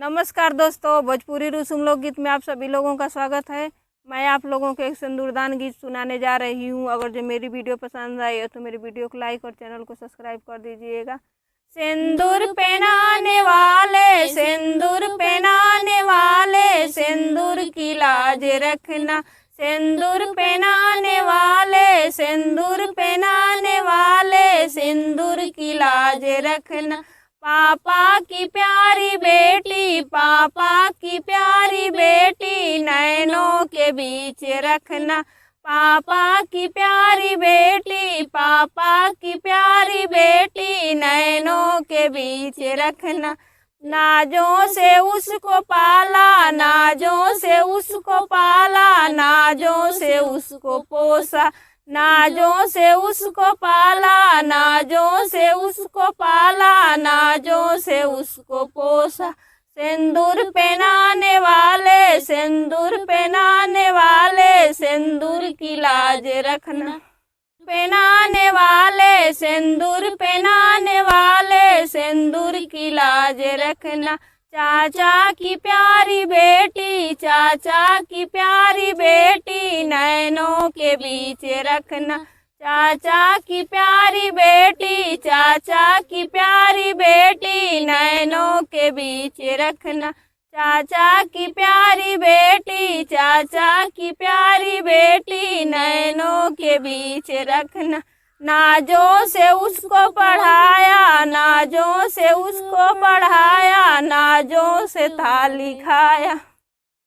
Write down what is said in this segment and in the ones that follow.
नमस्कार दोस्तों, भोजपुरी रसुम लोकगीत में आप सभी लोगों का स्वागत है। मैं आप लोगों को एक सिंदूरदान गीत सुनाने जा रही हूँ। अगर जो मेरी वीडियो पसंद आई है तो मेरी वीडियो को लाइक और चैनल को सब्सक्राइब कर दीजिएगा। सिंदूर पहनाने वाले, सिंदूर पहनाने वाले, सिंदूर की लाज रखना। सिंदूर पहनाने वाले, सिंदूर पहनाने वाले, सिंदूर की लाज रखना। पापा की प्यारी बेटी, पापा की प्यारी बेटी, नैनों के बीच रखना। पापा की प्यारी बेटी, पापा की प्यारी बेटी, नैनों के बीच रखना। नाजों से उसको पाला, नाजों से उसको पाला, नाजों से उसको पोसा। नाजों से उसको पाला, नाजों से उसको पाला, नाजों से उसको पोसा। सिंदूर पहनाने वाले, सिंदूर पहनाने वाले, सिंदूर की लाज रखना। पहनाने वाले, सिंदूर पहनाने वाले, सिंदूर की लाज रखना। चाचा की प्यारी बेटी, चाचा की प्यारी बेटी, नैनों के बीच रखना। चाचा की प्यारी बेटी, चाचा की प्यारी बेटी, नैनों के बीच रखना। चाचा की प्यारी बेटी, चाचा की प्यारी बेटी, नैनों के बीच रखना। नाजों से उसको पढ़ाया, नाजों से उसको पढ़ाया, नाजों से थाली खाया।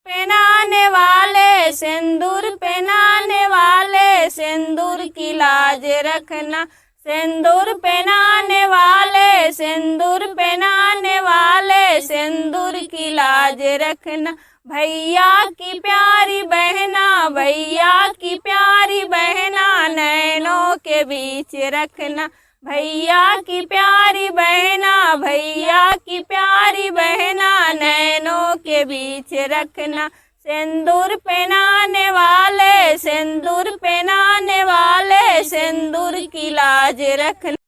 पहनाने वाले, सिंदूर पहनाने वाले, सिंदूर की लाज रखना। सिंदूर पहनाने वाले, सिंदूर पहनाने वाले, सिंदूर की लाज रखना। भैया की प्यारी बहना, भैया की प्यारी बहना, नैनों के बीच रखना। भैया की प्यारी बहना, भैया की प्यारी बहना, नैनों के बीच रखना। सिंदूर पहनाने वाले, सिंदूर पहनाने वाले, सिंदूर की लाज रखना।